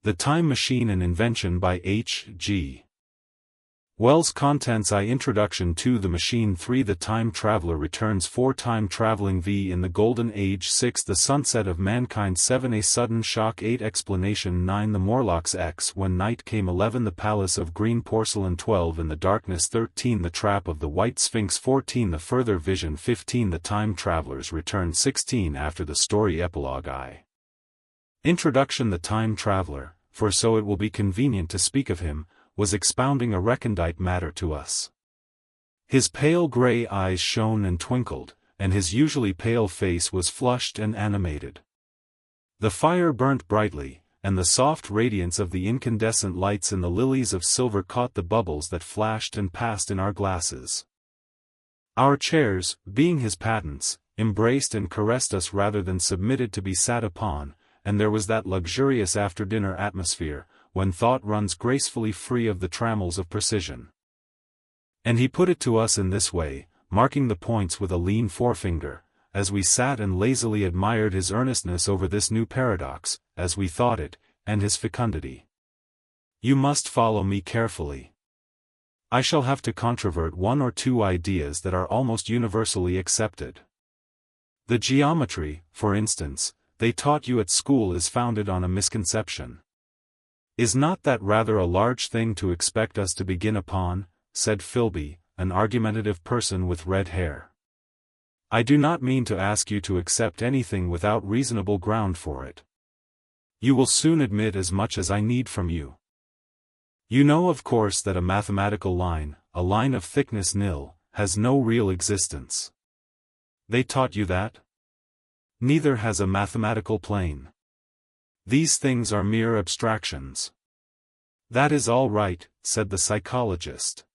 The Time Machine, an Invention by H.G. Wells. Contents: Introduction to The Machine. 3. The Time Traveler returns. 4. Time Traveling v. in the Golden Age. 6. The Sunset of Mankind. 7. A Sudden Shock. 8. Explanation. 9. The Morlocks. X. When Night Came. 11. The Palace of Green Porcelain. 12. In the Darkness. 13. The Trap of the White Sphinx. 14. The Further Vision. 15. The Time Traveler's Return. 16. After the Story. Epilogue. Introduction. The Time Traveler, for so it will be convenient to speak of him, was expounding a recondite matter to us. His pale gray eyes shone and twinkled, and his usually pale face was flushed and animated. The fire burnt brightly, and the soft radiance of the incandescent lights in the lilies of silver caught the bubbles that flashed and passed in our glasses. Our chairs, being his patents, embraced and caressed us rather than submitted to be sat upon, and there was that luxurious after-dinner atmosphere, when thought runs gracefully free of the trammels of precision. And he put it to us in this way, marking the points with a lean forefinger, as we sat and lazily admired his earnestness over this new paradox, as we thought it, and his fecundity. You must follow me carefully. I shall have to controvert one or two ideas that are almost universally accepted. The geometry, for instance, they taught you at school is founded on a misconception. Is not that rather a large thing to expect us to begin upon? Said Philby, an argumentative person with red hair. I do not mean to ask you to accept anything without reasonable ground for it. You will soon admit as much as I need from you. You know of course that a mathematical line, a line of thickness nil, has no real existence. They taught you that? Neither has a mathematical plane. These things are mere abstractions. That is all right, said the psychologist.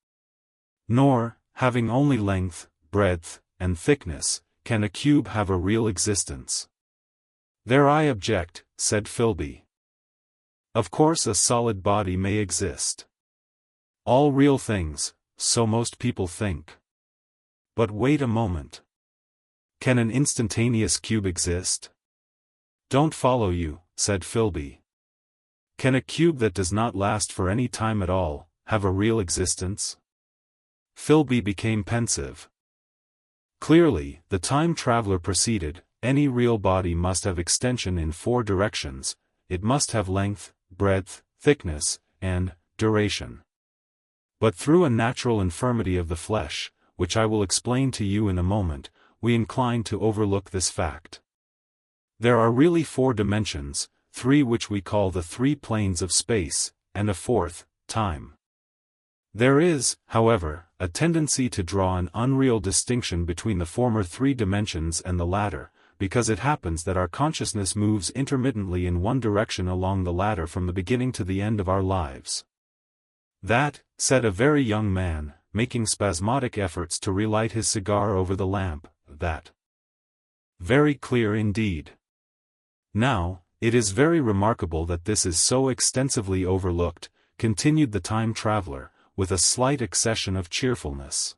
Nor, having only length, breadth, and thickness, can a cube have a real existence. There I object, said Philby. Of course a solid body may exist. All real things, so most people think. But wait a moment. Can an instantaneous cube exist? Don't follow you, said Philby. Can a cube that does not last for any time at all, have a real existence? Philby became pensive. Clearly, the time traveler proceeded, any real body must have extension in 4 directions, it must have length, breadth, thickness, and duration. But through a natural infirmity of the flesh, which I will explain to you in a moment, we incline to overlook this fact. There are really 4 dimensions, 3 which we call the 3 planes of space, and a 4th, time. There is, however, a tendency to draw an unreal distinction between the former 3 dimensions and the latter, because it happens that our consciousness moves intermittently in one direction along the latter from the beginning to the end of our lives. That, said a very young man, making spasmodic efforts to relight his cigar over the lamp, that. Very clear indeed. Now, it is very remarkable that this is so extensively overlooked, continued the time traveler, with a slight accession of cheerfulness.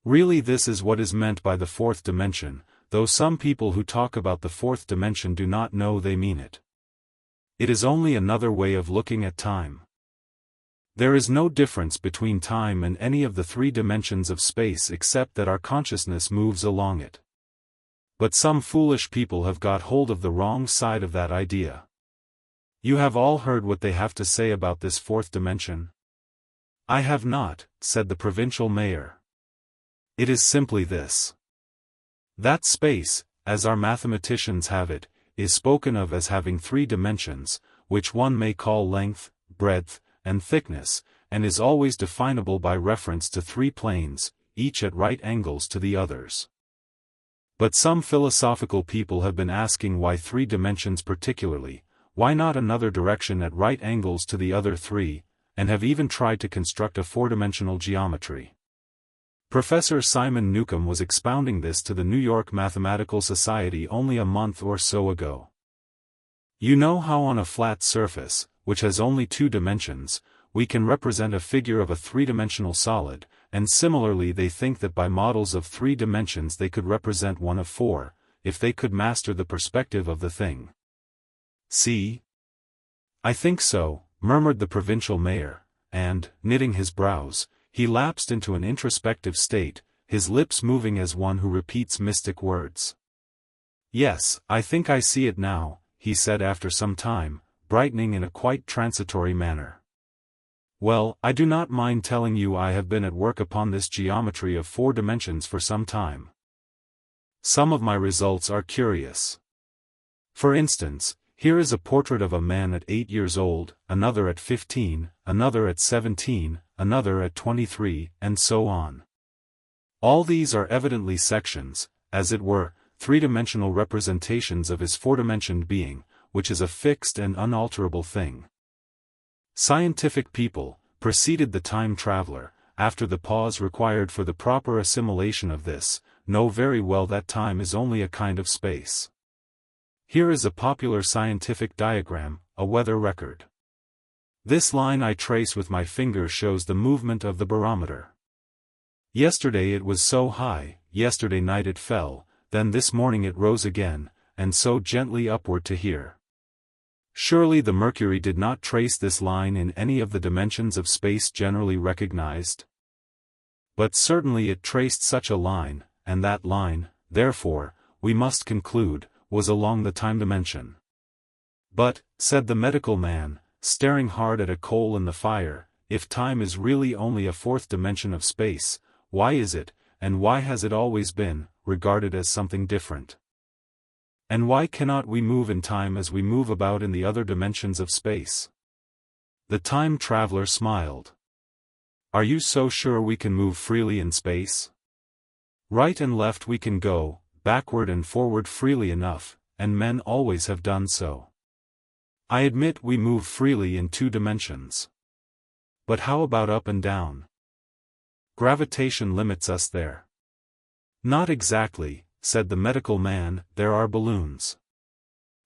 Really this is what is meant by the 4th dimension, though some people who talk about the 4th dimension do not know they mean it. It is only another way of looking at time. There is no difference between time and any of the 3 dimensions of space except that our consciousness moves along it. But some foolish people have got hold of the wrong side of that idea. You have all heard what they have to say about this 4th dimension? I have not, said the provincial mayor. It is simply this. That space, as our mathematicians have it, is spoken of as having 3 dimensions, which one may call length, breadth, and thickness, and is always definable by reference to 3 planes, each at right angles to the others. But some philosophical people have been asking why 3 dimensions particularly, why not another direction at right angles to the other 3, and have even tried to construct a 4-dimensional geometry. Professor Simon Newcomb was expounding this to the New York Mathematical Society only a month or so ago. You know how on a flat surface, which has only 2 dimensions, we can represent a figure of a 3-dimensional solid, and similarly they think that by models of 3 dimensions they could represent one of 4, if they could master the perspective of the thing. See? "I think so," murmured the provincial mayor, and, knitting his brows, he lapsed into an introspective state, his lips moving as one who repeats mystic words. "Yes, I think I see it now," he said after some time, brightening in a quite transitory manner. "Well, I do not mind telling you I have been at work upon this geometry of 4 dimensions for some time. Some of my results are curious. For instance, here is a portrait of a man at 8 years old, another at 15, another at 17, another at 23, and so on. All these are evidently sections, as it were, 3-dimensional representations of his 4-dimensioned being, which is a fixed and unalterable thing. Scientific people," proceeded the time traveler, after the pause required for the proper assimilation of this, "know very well that time is only a kind of space. Here is a popular scientific diagram, a weather record. This line I trace with my finger shows the movement of the barometer. Yesterday it was so high, yesterday night it fell, then this morning it rose again, and so gently upward to here. Surely the mercury did not trace this line in any of the dimensions of space generally recognized? But certainly it traced such a line, and that line, therefore, we must conclude, was along the time dimension. But," said the medical man, staring hard at a coal in the fire, "if time is really only a 4th dimension of space, why is it, and why has it always been, regarded as something different? And why cannot we move in time as we move about in the other dimensions of space?" The time traveler smiled. "Are you so sure we can move freely in space? Right and left we can go, backward and forward freely enough, and men always have done so. I admit we move freely in 2 dimensions. But how about up and down? Gravitation limits us there." "Not exactly," said the medical man, "there are balloons.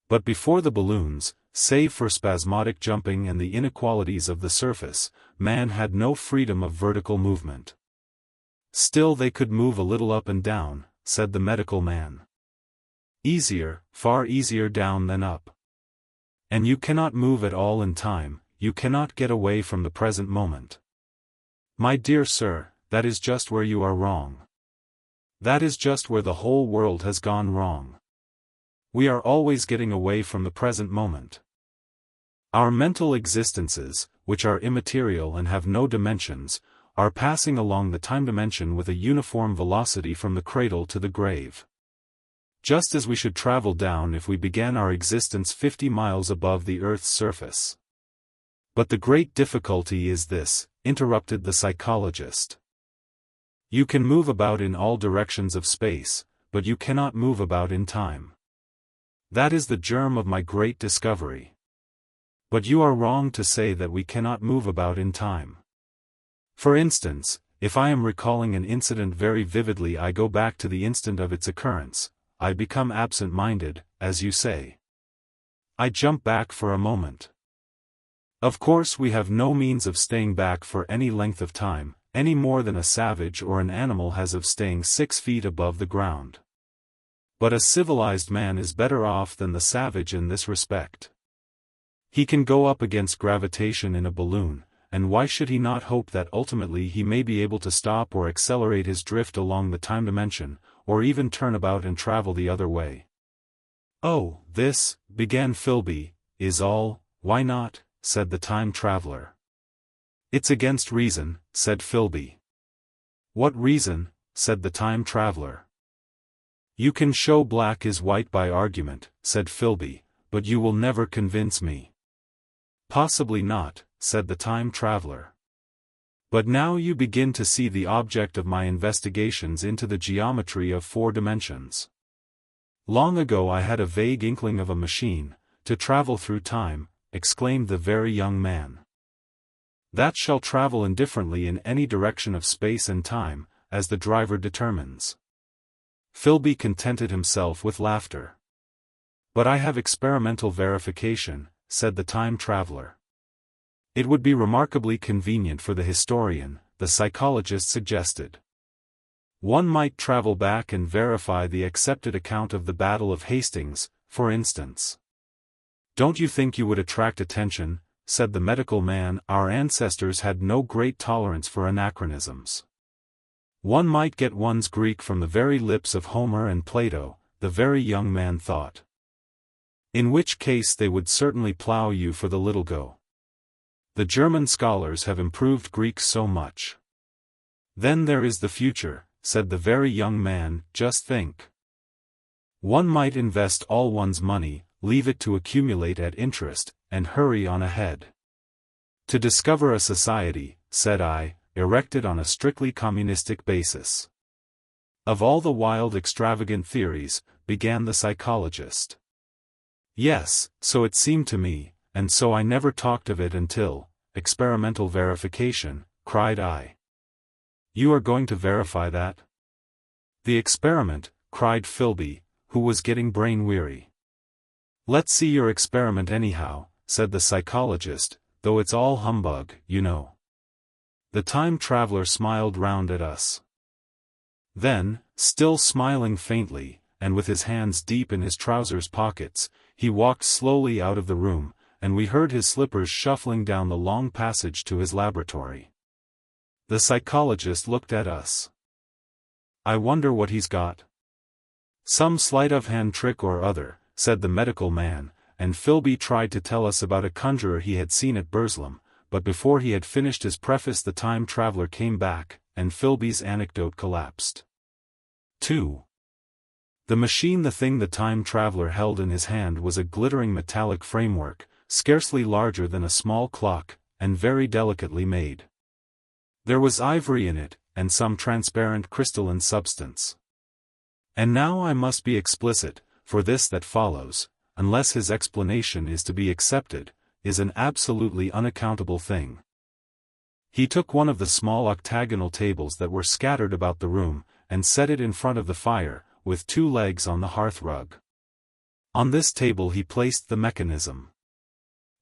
But before the balloons, save for spasmodic jumping and the inequalities of the surface, man had no freedom of vertical movement." "Still they could move a little up and down," said the medical man. "Easier, far easier down than up. And you cannot move at all in time, you cannot get away from the present moment." "My dear sir, that is just where you are wrong. That is just where the whole world has gone wrong. We are always getting away from the present moment. Our mental existences, which are immaterial and have no dimensions, are passing along the time dimension with a uniform velocity from the cradle to the grave. Just as we should travel down if we began our existence 50 miles above the Earth's surface." "But the great difficulty is this," interrupted the psychologist. "You can move about in all directions of space, but you cannot move about in time. That is the germ of my great discovery. But you are wrong to say that we cannot move about in time. For instance, if I am recalling an incident very vividly, I go back to the instant of its occurrence, I become absent-minded, as you say. I jump back for a moment. Of course we have no means of staying back for any length of time, any more than a savage or an animal has of staying 6 feet above the ground. But a civilized man is better off than the savage in this respect. He can go up against gravitation in a balloon, and why should he not hope that ultimately he may be able to stop or accelerate his drift along the time dimension, or even turn about and travel the other way?" "Oh, this," began Philby, "is all, why not?" said the time traveler. "It's against reason," said Philby. "What reason?" said the time traveler. "You can show black is white by argument," said Philby, "but you will never convince me." "Possibly not," said the time traveler. "But now you begin to see the object of my investigations into the geometry of 4 dimensions. Long ago I had a vague inkling of a machine, to travel through time," exclaimed the very young man. "That shall travel indifferently in any direction of space and time, as the driver determines." Philby contented himself with laughter. "But I have experimental verification," said the time traveler. "It would be remarkably convenient for the historian," the psychologist suggested. "One might travel back and verify the accepted account of the Battle of Hastings, for instance." Don't you think you would attract attention, said the medical man. Our ancestors had no great tolerance for anachronisms. One might get one's Greek from the very lips of Homer and Plato, the very young man thought. In which case they would certainly plough you for the little go. The German scholars have improved Greek so much. Then there is the future, said the very young man. Just think. One might invest all one's money, leave it to accumulate at interest, and hurry on ahead. To discover a society, said I, erected on a strictly communistic basis. Of all the wild extravagant theories, began the psychologist. Yes, so it seemed to me, and so I never talked of it until, experimental verification, cried I. You are going to verify that? The experiment, cried Philby, who was getting brain-weary. Let's see your experiment anyhow, said the psychologist, though it's all humbug, you know. The time traveler smiled round at us. Then, still smiling faintly, and with his hands deep in his trousers pockets, he walked slowly out of the room, and we heard his slippers shuffling down the long passage to his laboratory. The psychologist looked at us. I wonder what he's got. Some sleight-of-hand trick or other, said the medical man, and Philby tried to tell us about a conjurer he had seen at Burslem, but before he had finished his preface the time traveler came back, and Philby's anecdote collapsed. 2. The machine, the thing the time traveler held in his hand, was a glittering metallic framework, scarcely larger than a small clock, and very delicately made. There was ivory in it, and some transparent crystalline substance. And now I must be explicit, for this that follows, unless his explanation is to be accepted, is an absolutely unaccountable thing. He took one of the small octagonal tables that were scattered about the room, and set it in front of the fire, with 2 legs on the hearth rug. On this table he placed the mechanism.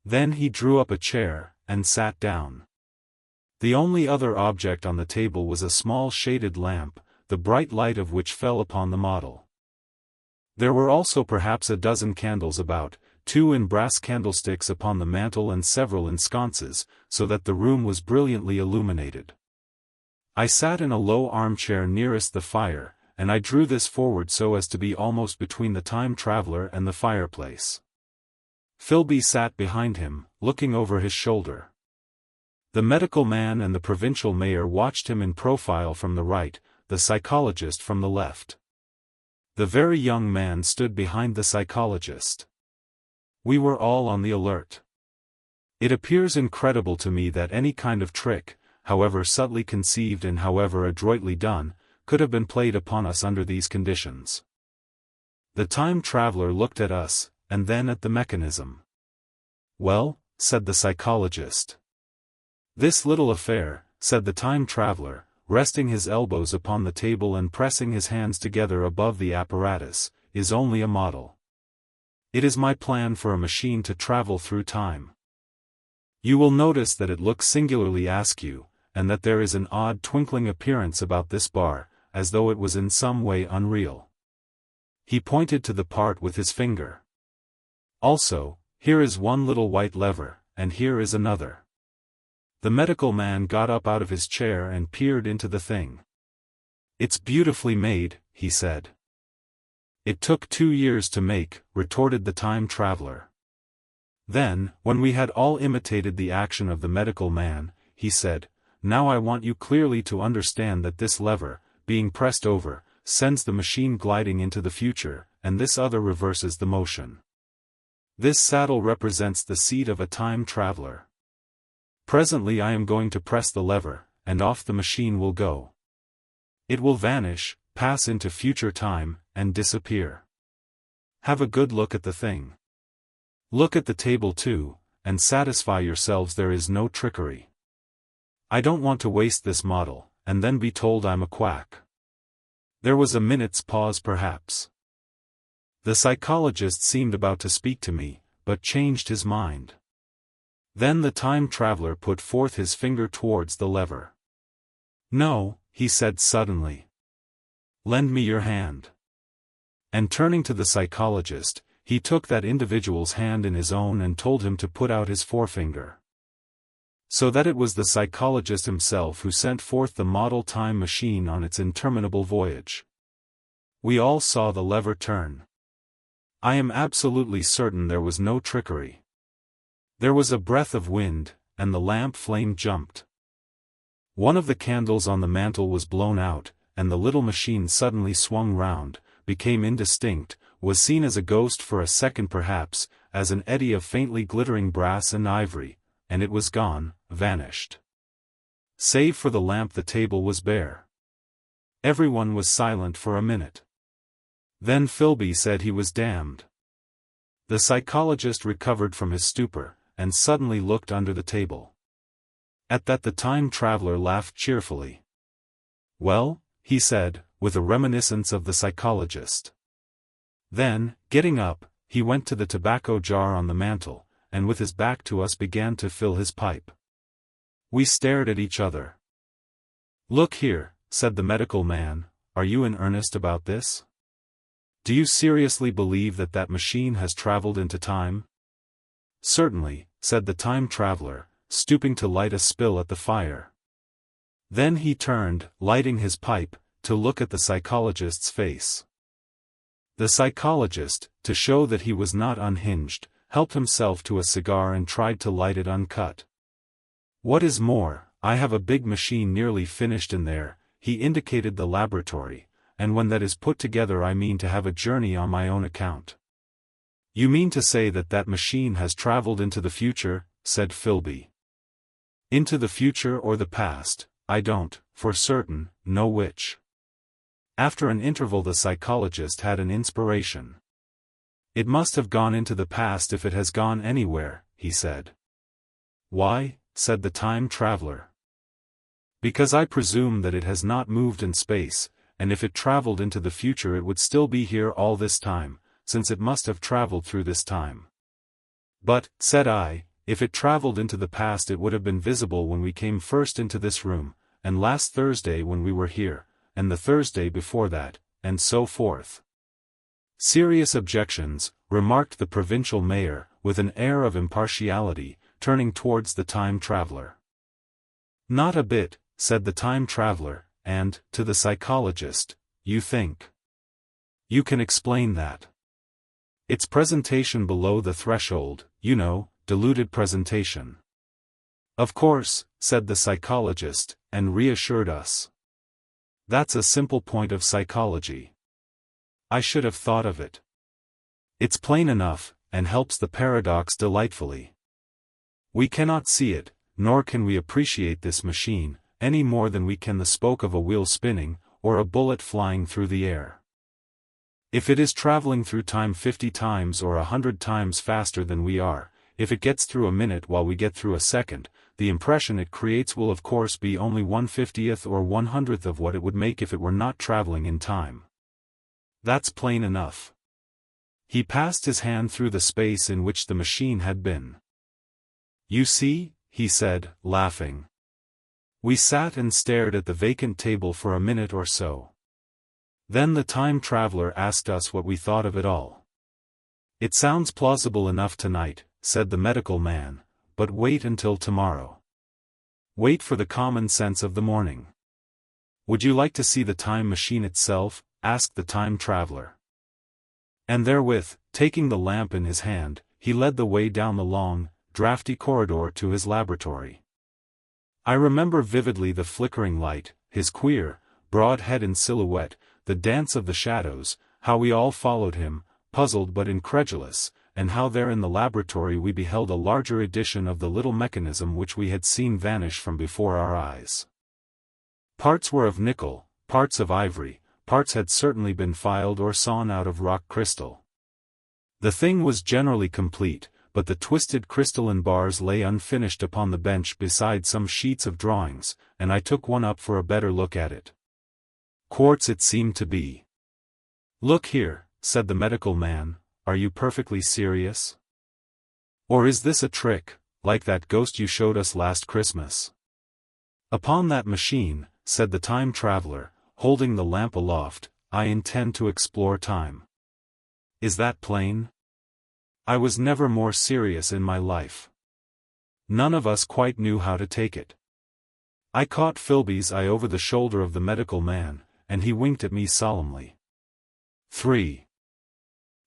Then he drew up a chair, and sat down. The only other object on the table was a small shaded lamp, the bright light of which fell upon the model. There were also perhaps a dozen candles about, 2 in brass candlesticks upon the mantel and several in sconces, so that the room was brilliantly illuminated. I sat in a low armchair nearest the fire, and I drew this forward so as to be almost between the time traveler and the fireplace. Philby sat behind him, looking over his shoulder. The medical man and the provincial mayor watched him in profile from the right, the psychologist from the left. The very young man stood behind the psychologist. We were all on the alert. It appears incredible to me that any kind of trick, however subtly conceived and however adroitly done, could have been played upon us under these conditions. The time traveler looked at us, and then at the mechanism. Well, said the psychologist. This little affair, said the time traveler, resting his elbows upon the table and pressing his hands together above the apparatus, is only a model. It is my plan for a machine to travel through time. You will notice that it looks singularly askew, and that there is an odd twinkling appearance about this bar, as though it was in some way unreal. He pointed to the part with his finger. Also, here is one little white lever, and here is another. The medical man got up out of his chair and peered into the thing. It's beautifully made, he said. It took 2 years to make, retorted the time traveler. Then, when we had all imitated the action of the medical man, he said, Now I want you clearly to understand that this lever, being pressed over, sends the machine gliding into the future, and this other reverses the motion. This saddle represents the seat of a time traveler. Presently I am going to press the lever, and off the machine will go. It will vanish, pass into future time, and disappear. Have a good look at the thing. Look at the table too, and satisfy yourselves there is no trickery. I don't want to waste this model, and then be told I'm a quack. There was a minute's pause perhaps. The psychologist seemed about to speak to me, but changed his mind. Then the time traveler put forth his finger towards the lever. No, he said suddenly. Lend me your hand. And turning to the psychologist, he took that individual's hand in his own and told him to put out his forefinger. So that it was the psychologist himself who sent forth the model time machine on its interminable voyage. We all saw the lever turn. I am absolutely certain there was no trickery. There was a breath of wind, and the lamp flame jumped. One of the candles on the mantel was blown out, and the little machine suddenly swung round, became indistinct, was seen as a ghost for a second perhaps, as an eddy of faintly glittering brass and ivory, and it was gone, vanished. Save for the lamp, the table was bare. Everyone was silent for a minute. Then Philby said he was damned. The psychologist recovered from his stupor, and suddenly looked under the table. At that the time traveler laughed cheerfully. Well, he said, with a reminiscence of the psychologist. Then, getting up, he went to the tobacco jar on the mantel, and with his back to us began to fill his pipe. We stared at each other. "Look here," said the medical man, "are you in earnest about this? Do you seriously believe that that machine has traveled into time?" "Certainly," said the time traveler, stooping to light a spill at the fire. Then he turned, lighting his pipe, to look at the psychologist's face. The psychologist, to show that he was not unhinged, helped himself to a cigar and tried to light it uncut. "What is more, I have a big machine nearly finished in there," he indicated the laboratory, "and when that is put together I mean to have a journey on my own account." "You mean to say that that machine has traveled into the future?" said Philby. "Into the future or the past, I don't, for certain, know which." After an interval the psychologist had an inspiration. "It must have gone into the past if it has gone anywhere," he said. "Why?" said the time traveler. "Because I presume that it has not moved in space, and if it traveled into the future it would still be here all this time, since it must have traveled through this time." "But," said I, "if it traveled into the past it would have been visible when we came first into this room, and last Thursday when we were here, and the Thursday before that, and so forth." "Serious objections," remarked the provincial mayor, with an air of impartiality, turning towards the time traveler. "Not a bit," said the time traveler, and, to the psychologist, "You think you can explain that? Its presentation below the threshold, you know, diluted presentation." "Of course," said the psychologist, and reassured us. "That's a simple point of psychology. I should have thought of it. It's plain enough, and helps the paradox delightfully. We cannot see it, nor can we appreciate this machine, any more than we can the spoke of a wheel spinning, or a bullet flying through the air. If it is traveling through time 50 times or 100 times faster than we are, if it gets through a minute while we get through a second, the impression it creates will of course be only 1/50th or 100th of what it would make if it were not traveling in time. That's plain enough." He passed his hand through the space in which the machine had been. "You see," he said, laughing. We sat and stared at the vacant table for a minute or so. Then the time traveler asked us what we thought of it all. "It sounds plausible enough tonight," said the medical man, "but wait until tomorrow. Wait for the common sense of the morning." "Would you like to see the time machine itself?" asked the time traveler. And therewith, taking the lamp in his hand, he led the way down the long, drafty corridor to his laboratory. I remember vividly the flickering light, his queer, broad head in silhouette, the dance of the shadows, how we all followed him, puzzled but incredulous, and how there in the laboratory we beheld a larger edition of the little mechanism which we had seen vanish from before our eyes. Parts were of nickel, parts of ivory, parts had certainly been filed or sawn out of rock crystal. The thing was generally complete, but the twisted crystalline bars lay unfinished upon the bench beside some sheets of drawings, and I took one up for a better look at it. Quartz it seemed to be. "Look here," said the medical man, "are you perfectly serious? Or is this a trick, like that ghost you showed us last Christmas?" "Upon that machine," said the time traveler, holding the lamp aloft, "I intend to explore time. Is that plain?" I was never more serious in my life. None of us quite knew how to take it. I caught Philby's eye over the shoulder of the medical man, and he winked at me solemnly. 3.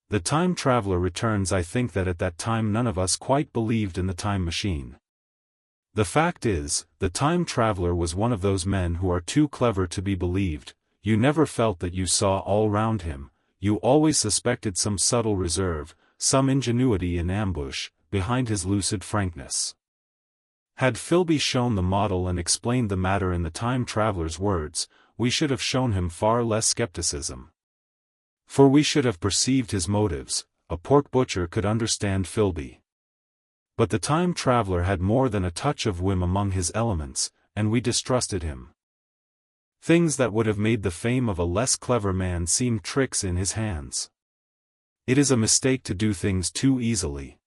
The time traveler returns. I think that at that time none of us quite believed in the time machine. The fact is, the time traveler was one of those men who are too clever to be believed. You never felt that you saw all round him, you always suspected some subtle reserve, some ingenuity in ambush, behind his lucid frankness. Had Philby shown the model and explained the matter in the time traveler's words, we should have shown him far less skepticism. For we should have perceived his motives. A pork butcher could understand Philby. But the time traveler had more than a touch of whim among his elements, and we distrusted him. Things that would have made the fame of a less clever man seem tricks in his hands. It is a mistake to do things too easily.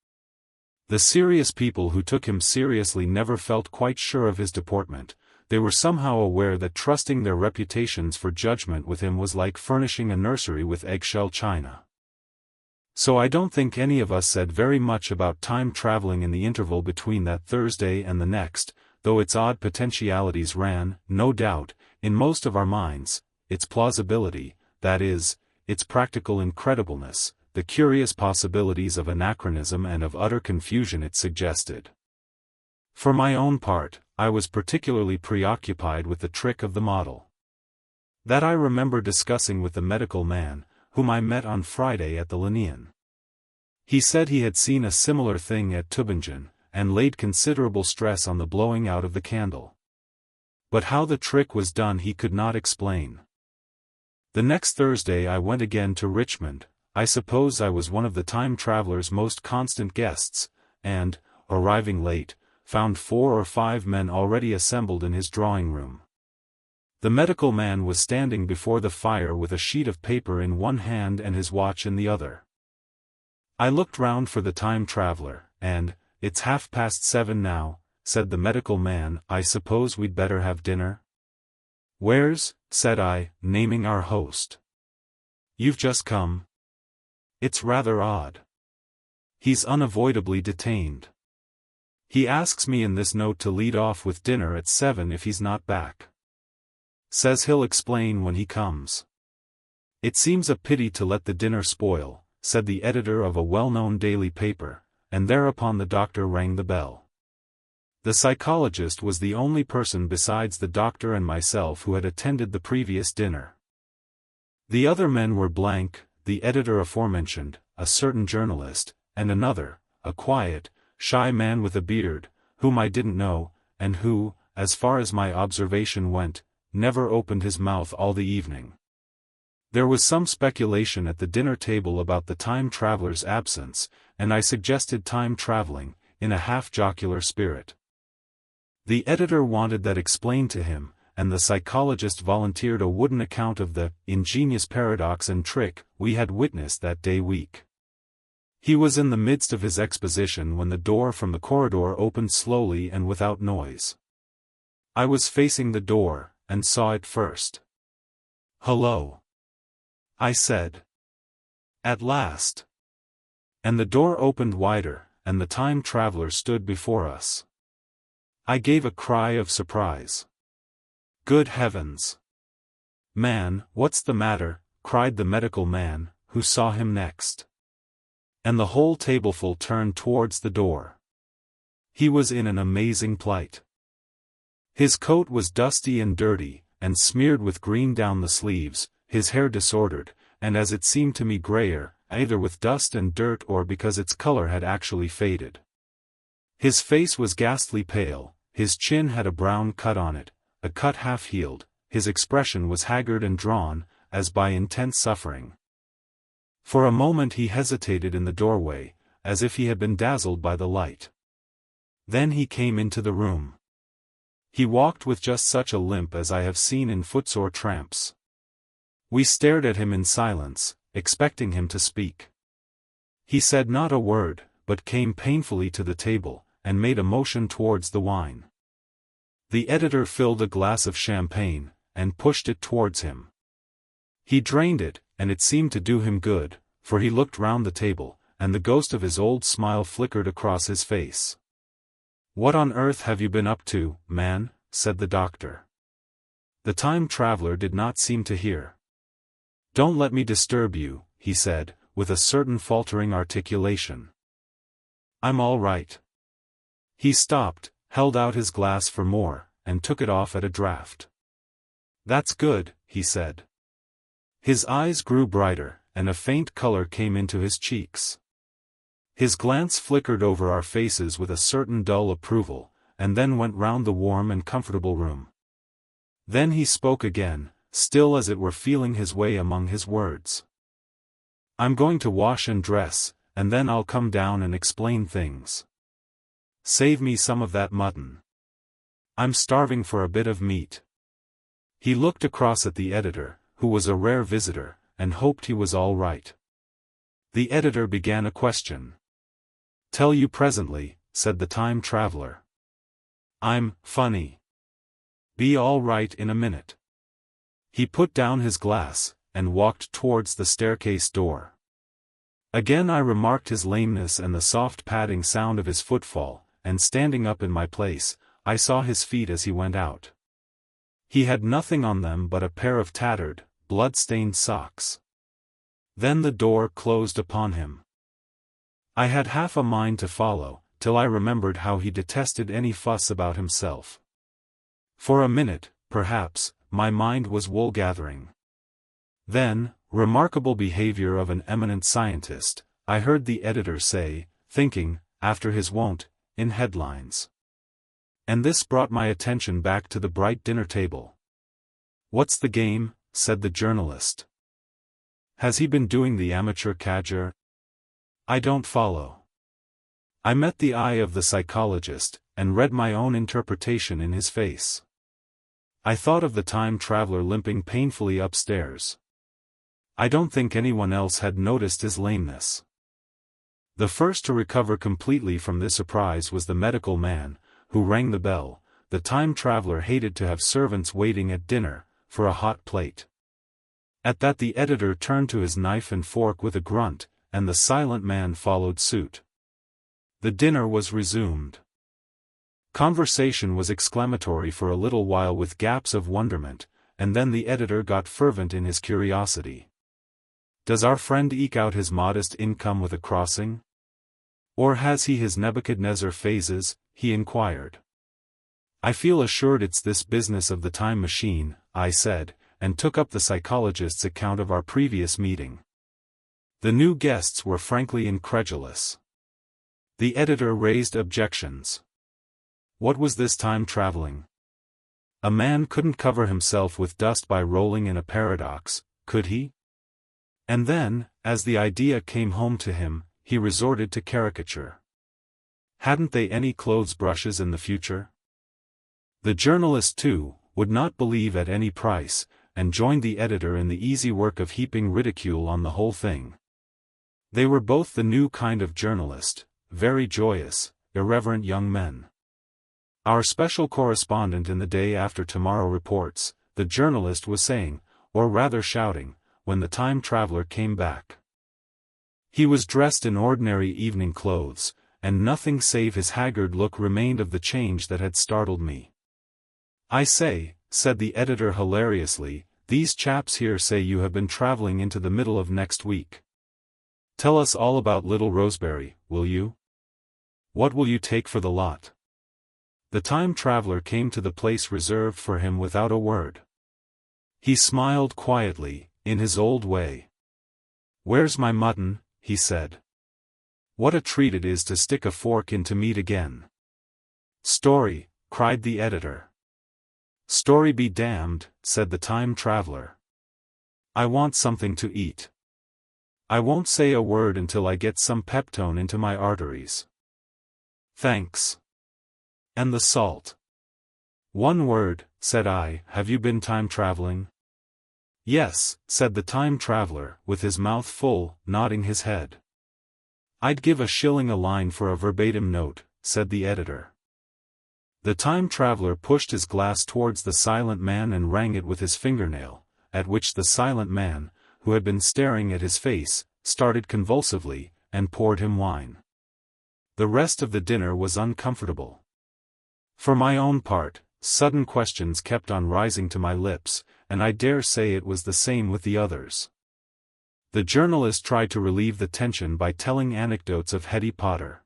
The serious people who took him seriously never felt quite sure of his deportment. They were somehow aware that trusting their reputations for judgment with him was like furnishing a nursery with eggshell china. So I don't think any of us said very much about time traveling in the interval between that Thursday and the next, though its odd potentialities ran, no doubt, in most of our minds, its plausibility, that is, its practical incredibleness, the curious possibilities of anachronism and of utter confusion it suggested. For my own part, I was particularly preoccupied with the trick of the model. That I remember discussing with the medical man, whom I met on Friday at the Linnean. He said he had seen a similar thing at Tübingen, and laid considerable stress on the blowing out of the candle. But how the trick was done he could not explain. The next Thursday I went again to Richmond. I suppose I was one of the time traveler's most constant guests, and, arriving late, found 4 or 5 men already assembled in his drawing-room. The medical man was standing before the fire with a sheet of paper in one hand and his watch in the other. I looked round for the time traveler, and, "It's 7:30 now," said the medical man. "I suppose we'd better have dinner?" "Where's?" said I, naming our host. "You've just come?" "It's rather odd. He's unavoidably detained. He asks me in this note to lead off with dinner at 7 if he's not back. Says he'll explain when he comes." "It seems a pity to let the dinner spoil," said the editor of a well-known daily paper, and thereupon the doctor rang the bell. The psychologist was the only person besides the doctor and myself who had attended the previous dinner. The other men were blank, the editor aforementioned, a certain journalist, and another, a quiet, shy man with a beard, whom I didn't know, and who, as far as my observation went, never opened his mouth all the evening. There was some speculation at the dinner table about the time traveler's absence, and I suggested time traveling, in a half-jocular spirit. The editor wanted that explained to him, and the psychologist volunteered a wooden account of the ingenious paradox and trick we had witnessed that day week. He was in the midst of his exposition when the door from the corridor opened slowly and without noise. I was facing the door, and saw it first. "Hello," I said. "At last." And the door opened wider, and the time traveler stood before us. I gave a cry of surprise. "Good heavens! Man, what's the matter?" cried the medical man, who saw him next. And the whole tableful turned towards the door. He was in an amazing plight. His coat was dusty and dirty, and smeared with green down the sleeves, his hair disordered, and as it seemed to me grayer, either with dust and dirt or because its color had actually faded. His face was ghastly pale, his chin had a brown cut on it, a cut half-healed, his expression was haggard and drawn, as by intense suffering. For a moment he hesitated in the doorway, as if he had been dazzled by the light. Then he came into the room. He walked with just such a limp as I have seen in footsore tramps. We stared at him in silence, expecting him to speak. He said not a word, but came painfully to the table, and made a motion towards the wine. The editor filled a glass of champagne, and pushed it towards him. He drained it, and it seemed to do him good, for he looked round the table, and the ghost of his old smile flickered across his face. "What on earth have you been up to, man?" said the doctor. The time traveler did not seem to hear. "Don't let me disturb you," he said, with a certain faltering articulation. "I'm all right." He stopped, held out his glass for more, and took it off at a draught. "That's good," he said. His eyes grew brighter, and a faint color came into his cheeks. His glance flickered over our faces with a certain dull approval, and then went round the warm and comfortable room. Then he spoke again, still as it were feeling his way among his words. "I'm going to wash and dress, and then I'll come down and explain things. Save me some of that mutton. I'm starving for a bit of meat." He looked across at the editor, who was a rare visitor, and hoped he was all right. The editor began a question. "Tell you presently," said the time traveler. "I'm funny. Be all right in a minute." He put down his glass, and walked towards the staircase door. Again I remarked his lameness and the soft padding sound of his footfall, and standing up in my place, I saw his feet as he went out. He had nothing on them but a pair of tattered, blood-stained socks. Then the door closed upon him. I had half a mind to follow, till I remembered how he detested any fuss about himself. For a minute, perhaps, my mind was wool-gathering. Then, remarkable behavior of an eminent scientist, I heard the editor say, thinking, after his wont, in headlines. And this brought my attention back to the bright dinner table. "What's the game?" said the journalist. "Has he been doing the amateur cadger?" "I don't follow." I met the eye of the psychologist, and read my own interpretation in his face. I thought of the time traveler limping painfully upstairs. I don't think anyone else had noticed his lameness. The first to recover completely from this surprise was the medical man, who rang the bell. The time traveler hated to have servants waiting at dinner, for a hot plate. At that the editor turned to his knife and fork with a grunt, and the silent man followed suit. The dinner was resumed. Conversation was exclamatory for a little while with gaps of wonderment, and then the editor got fervent in his curiosity. "Does our friend eke out his modest income with a crossing? Or has he his Nebuchadnezzar phases?" he inquired. "I feel assured it's this business of the time machine," I said, and took up the psychologist's account of our previous meeting. The new guests were frankly incredulous. The editor raised objections. What was this time traveling? A man couldn't cover himself with dust by rolling in a paradox, could he? And then, as the idea came home to him, he resorted to caricature. Hadn't they any clothes brushes in the future? The journalist, too, would not believe at any price, and joined the editor in the easy work of heaping ridicule on the whole thing. They were both the new kind of journalist, very joyous, irreverent young men. Our special correspondent in the Day After Tomorrow reports, the journalist was saying, or rather shouting, when the time traveler came back. He was dressed in ordinary evening clothes, and nothing save his haggard look remained of the change that had startled me. "I say," said the editor hilariously, "these chaps here say you have been traveling into the middle of next week. Tell us all about Little Roseberry, will you? What will you take for the lot?" The time traveler came to the place reserved for him without a word. He smiled quietly, in his old way. "Where's my mutton?" he said. "What a treat it is to stick a fork into meat again." "Story," cried the editor. "Story be damned," said the time traveler. "I want something to eat. I won't say a word until I get some peptone into my arteries." "Thanks. And the salt." "One word," said I, "have you been time traveling?" "Yes," said the time traveler, with his mouth full, nodding his head. "I'd give $1 a line for a verbatim note," said the editor. The time traveler pushed his glass towards the silent man and rang it with his fingernail, at which the silent man, who had been staring at his face, started convulsively, and poured him wine. The rest of the dinner was uncomfortable. For my own part, sudden questions kept on rising to my lips, and I dare say it was the same with the others. The journalist tried to relieve the tension by telling anecdotes of Hetty Potter.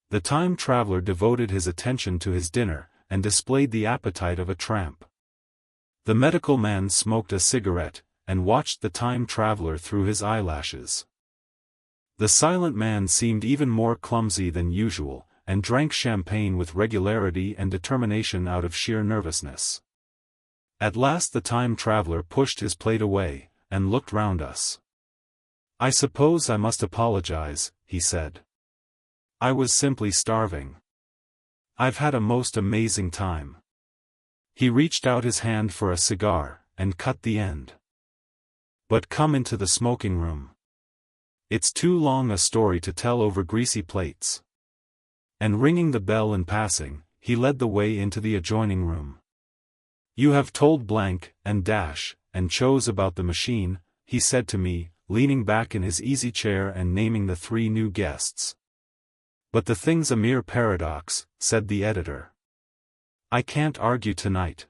The time traveler devoted his attention to his dinner, and displayed the appetite of a tramp. The medical man smoked a cigarette, and watched the time traveler through his eyelashes. The silent man seemed even more clumsy than usual, and drank champagne with regularity and determination out of sheer nervousness. At last the time traveler pushed his plate away, and looked round us. "I suppose I must apologize," he said. "I was simply starving. I've had a most amazing time." He reached out his hand for a cigar, and cut the end. "But come into the smoking room. It's too long a story to tell over greasy plates." And ringing the bell in passing, he led the way into the adjoining room. "You have told blank, and dash, and chose about the machine," he said to me, leaning back in his easy chair and naming the 3 new guests. "But the thing's a mere paradox," said the editor. "I can't argue tonight.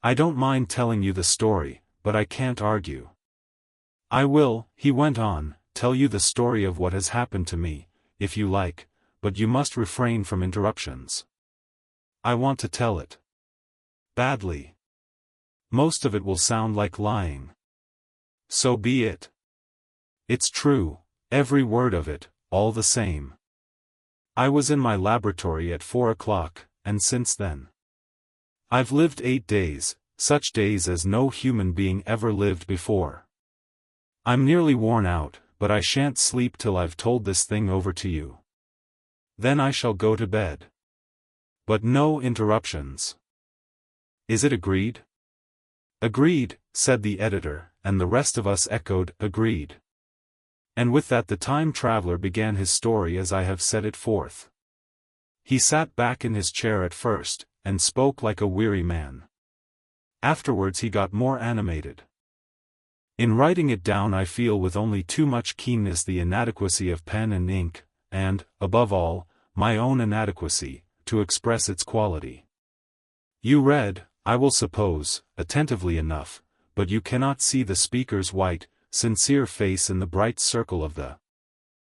I don't mind telling you the story, but I can't argue. I will," he went on, "tell you the story of what has happened to me, if you like, but you must refrain from interruptions. I want to tell it badly. Most of it will sound like lying. So be it. It's true, every word of it, all the same. I was in my laboratory at 4 o'clock, and since then I've lived 8 days, such days as no human being ever lived before. I'm nearly worn out, but I shan't sleep till I've told this thing over to you. Then I shall go to bed. But no interruptions. Is it agreed?" "Agreed," said the editor, and the rest of us echoed, "Agreed." And with that the time traveler began his story as I have set it forth. He sat back in his chair at first, and spoke like a weary man. Afterwards he got more animated. In writing it down I feel with only too much keenness the inadequacy of pen and ink, and, above all, my own inadequacy, to express its quality. You read, I will suppose, attentively enough, but you cannot see the speaker's white, sincere face in the bright circle of the